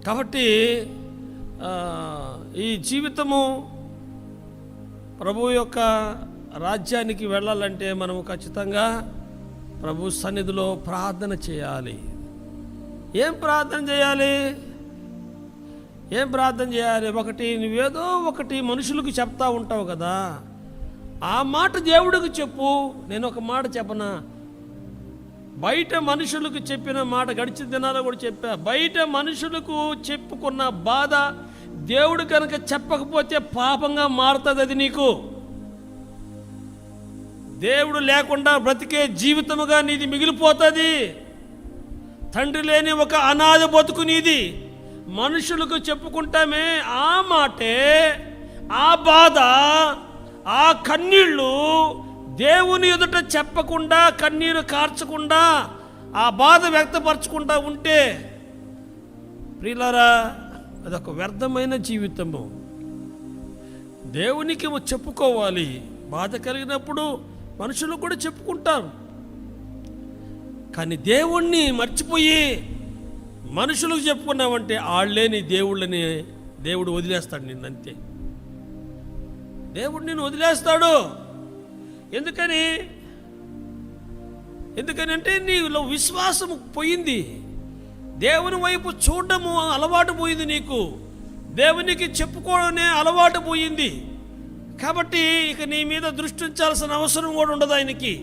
కాబట్టి ఈ జీవితము ప్రభు యొక్క రాజ్యానికి వెళ్ళాలంటే మనము ఖచ్చితంగా ప్రభు సన్నిధిలో ప్రార్థన చేయాలి. ఏం ప్రార్థన చేయాలి? ఒకటి, నువ్వేదో ఒకటి మనుషులకు చెప్తా ఉంటావు కదా, ఆ మాట దేవుడికి చెప్పు. నేను ఒక మాట చెప్పనా, బయట మనుషులకు చెప్పిన మాట గడిచిన దినాల్లో కూడా చెప్పా. బయట మనుషులకు చెప్పుకున్న బాధ దేవుడు కనుక చెప్పకపోతే పాపంగా మారుతుంది. అది నీకు దేవుడు లేకుండా బ్రతికే జీవితముగా నీది మిగిలిపోతుంది. తండ్రి లేని ఒక అనాథ బతుకు నీది. మనుషులకు చెప్పుకుంటామే ఆ మాటే, ఆ బాధ, ఆ కన్నీళ్ళు దేవుని ఎదుట చెప్పకుండా, కన్నీరు కార్చకుండా, ఆ బాధ వ్యక్తపరచకుండా ఉంటే ప్రియులారా, అదొక వ్యర్థమైన జీవితము. దేవునికి చెప్పుకోవాలి. బాధ కలిగినప్పుడు మనుషులు కూడా చెప్పుకుంటారు. కానీ దేవుణ్ణి మర్చిపోయి మనుషులకు చెప్పుకున్నామంటే వాళ్ళేని దేవుళ్ళని దేవుడు వదిలేస్తాడు నిన్నంతే. దేవుడు నిన్ను వదిలేస్తాడు. ఎందుకని అంటే నీలో విశ్వాసం పోయింది. దేవుని వైపు చూడటము అలవాటు పోయింది. నీకు దేవునికి చెప్పుకోవడమే అలవాటు పోయింది. కాబట్టి ఇక నీ మీద దృష్టి ఉంచాల్సిన అవసరం కూడా ఉండదు ఆయనకి.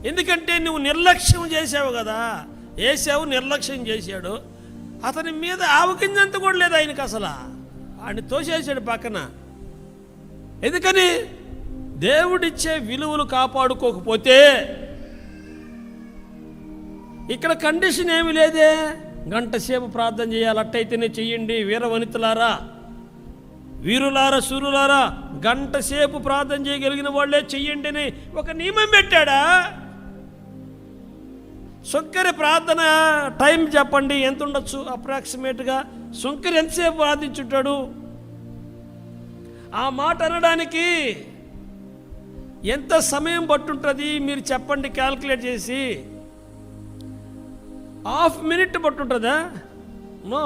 ఎందుకంటే నువ్వు నిర్లక్ష్యం చేసావు కదా. ఏసావు నిర్లక్ష్యం చేశాడు. అతని మీద ఆవగింజంత కూడా లేదు ఆయనకి. అసలు ఆయన తోసేసాడు పక్కన. ఎందుకని? దేవుడిచ్చే విలువలు కాపాడుకోకపోతే ఇక్కడ కండిషన్ ఏమి లేదే. గంట సేపు ప్రార్థన చేయాలి, అట్టయితేనే చెయ్యండి. వీరవనితులారా, వీరులారా, సూరులారా, గంట సేపు ప్రార్థన చేయగలిగిన వాళ్ళే చెయ్యండి అని ఒక నియమం పెట్టాడా? శంకరి ప్రార్థన టైం చెప్పండి, ఎంత ఉండొచ్చు అప్రాక్సిమేట్గా? శంకరి ఎంతసేపు ప్రార్థించుంటాడు? ఆ మాట అనడానికి ఎంత సమయం పట్టుంటుంది మీరు చెప్పండి, క్యాల్కులేట్ చేసి. హాఫ్ మినిట్ పట్టుంటుందా? నో.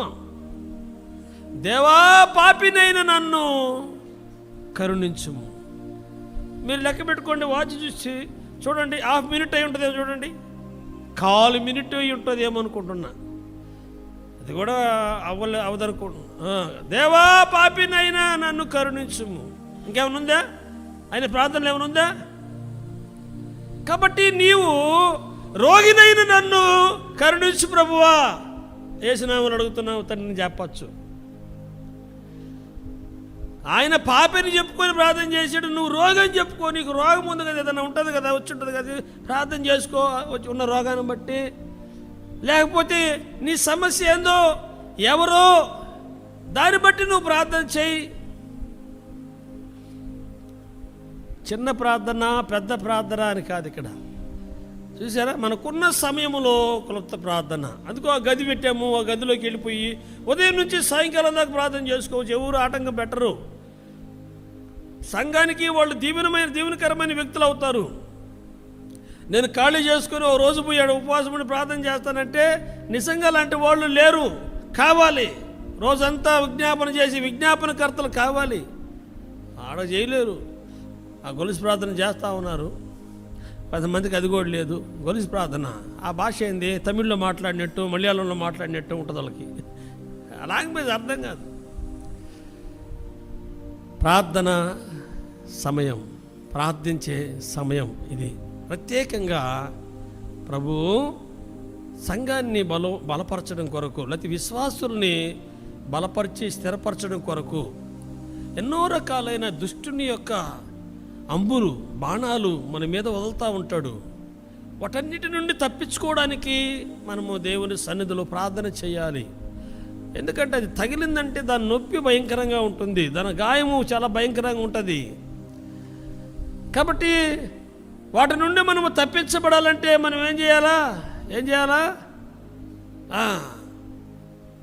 దేవా పాపినైన నన్ను కరుణించుము. మీరు లెక్క పెట్టుకోండి, వాచ్ చూసి చూడండి. హాఫ్ మినిట్ అయి ఉంటుందేమో చూడండి, 1/4 మినిట్ అయి ఉంటుంది ఏమనుకుంటున్నా. అది కూడా అవదనుకుంటున్నా. దేవా పాపినైనా నన్ను కరుణించుము. ఇంకేమైనా ఉందా? ఆయన ప్రార్థనలు ఏమైనా ఉందా? కాబట్టి నీవు రోగినైన నన్ను కరుణించు ప్రభువా, యేసునామములో అడుగుతున్నావు తండ్రిని చెప్పచ్చు. ఆయన పాపిని చెప్పుకొని ప్రార్థన చేశాడు. నువ్వు రోగం చెప్పుకో. నీకు రోగం ఉంది కదా, ఏదైనా ఉంటుంది కదా, వచ్చి ఉంటుంది కదా, ప్రార్థన చేసుకో వచ్చి ఉన్న రోగాన్ని బట్టి. లేకపోతే నీ సమస్య ఏందో ఎవరో దాన్ని బట్టి నువ్వు ప్రార్థన చేయి. చిన్న ప్రార్థన పెద్ద ప్రార్థన అని కాదు ఇక్కడ. చూసారా, మనకున్న సమయంలో క్లుప్త ప్రార్థన. అందుకో ఆ గది పెట్టాము, ఆ గదిలోకి వెళ్ళిపోయి ఉదయం నుంచి సాయంకాలం దాకా ప్రార్థన చేసుకోవచ్చు. ఎవరు ఆటంకం పెట్టరు. సంఘానికి వాళ్ళు దీవెనకరమైన వ్యక్తులు అవుతారు. నేను ఖాళీ చేసుకుని ఓ రోజు పోయాడు ఉపవాసముని ప్రార్థన చేస్తానంటే నిజంగా లాంటి వాళ్ళు లేరు. కావాలి, రోజంతా విజ్ఞాపన చేసి విజ్ఞాపనకర్తలు కావాలి. ఆడ చేయలేరు. ఆ గొలుసు ప్రార్థన చేస్తూ ఉన్నారు. 10 మందికి అది కూడా లేదు. గొలుసు ప్రార్థన ఆ భాష ఏంది? తమిళ్లో మాట్లాడినట్టు, మలయాళంలో మాట్లాడినట్టు ఉంటుంది వాళ్ళకి. లాంగ్వేజ్ అర్థం కాదు. ప్రార్థన సమయం, ప్రార్థించే సమయం ఇది. ప్రత్యేకంగా ప్రభు సంఘాన్ని బలపరచడం కొరకు, లేకపోతే విశ్వాసుల్ని బలపరిచి స్థిరపరచడం కొరకు ఎన్నో రకాలైన దుష్టుని యొక్క అంబులు, బాణాలు మన మీద వదులుతూ ఉంటాడు. వాటన్నిటి నుండి తప్పించుకోవడానికి మనము దేవుని సన్నిధిలో ప్రార్థన చేయాలి. ఎందుకంటే అది తగిలిందంటే దాని నొప్పి భయంకరంగా ఉంటుంది, దాని గాయము చాలా భయంకరంగా ఉంటుంది. కాబట్టి వాటి నుండి మనము తప్పించబడాలంటే మనం ఏం చేయాలా?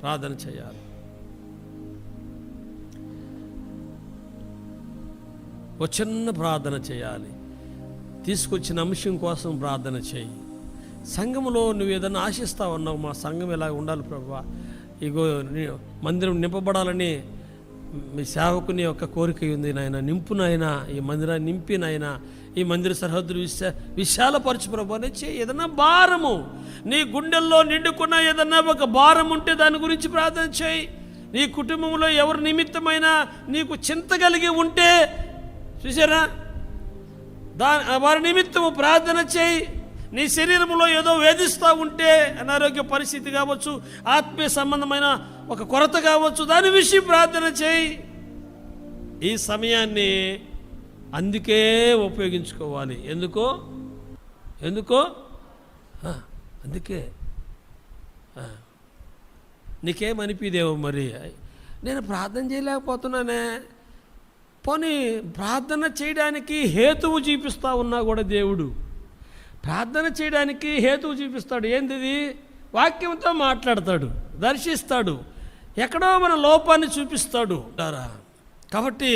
ప్రార్థన చేయాలి. ఒక చిన్న ప్రార్థన చేయాలి. తీసుకొచ్చిన అంశం కోసం ప్రార్థన చేయి. సంఘంలో నువ్వు ఏదైనా ఆశిస్తా ఉన్నావు, మా సంఘం ఇలా ఉండాలి ప్రభువా, ఇగో మందిరం నింపబడాలని మీ సేవకుని యొక్క కోరిక ఉంది నాయన. నింపు నాయన, ఈ మందిరాన్ని నింపి నాయన, ఈ మందిర సరిహద్దులు విశాలపరచు ప్రభు అని ఏదన్నా భారము నీ గుండెల్లో నిండుకున్న ఏదన్నా ఒక భారం ఉంటే దాని గురించి ప్రార్థన చేయి. నీ కుటుంబంలో ఎవరి నిమిత్తమైనా నీకు చింత కలిగి ఉంటే చూసారా, వారి నిమిత్తము ప్రార్థన చేయి. నీ శరీరంలో ఏదో వేధిస్తూ ఉంటే అనారోగ్య పరిస్థితి కావచ్చు, ఆత్మీయ సంబంధమైన ఒక కొరత కావచ్చు, దాని విషయం ప్రార్థన చేయి. ఈ సమయాన్ని అందుకే ఉపయోగించుకోవాలి. ఎందుకో అందుకే నీకేమనిపిదేమో మరి, నేను ప్రార్థన చేయలేకపోతున్నానే. పోనీ ప్రార్థన చేయడానికి హేతువు చూపిస్తా ఉన్నా కూడా దేవుడు ప్రార్థన చేయడానికి హేతువు చూపిస్తాడు. ఏంటిది? వాక్యంతో మాట్లాడతాడు, దర్శిస్తాడు, ఎక్కడో మన లోపాన్ని చూపిస్తాడు కాబట్టి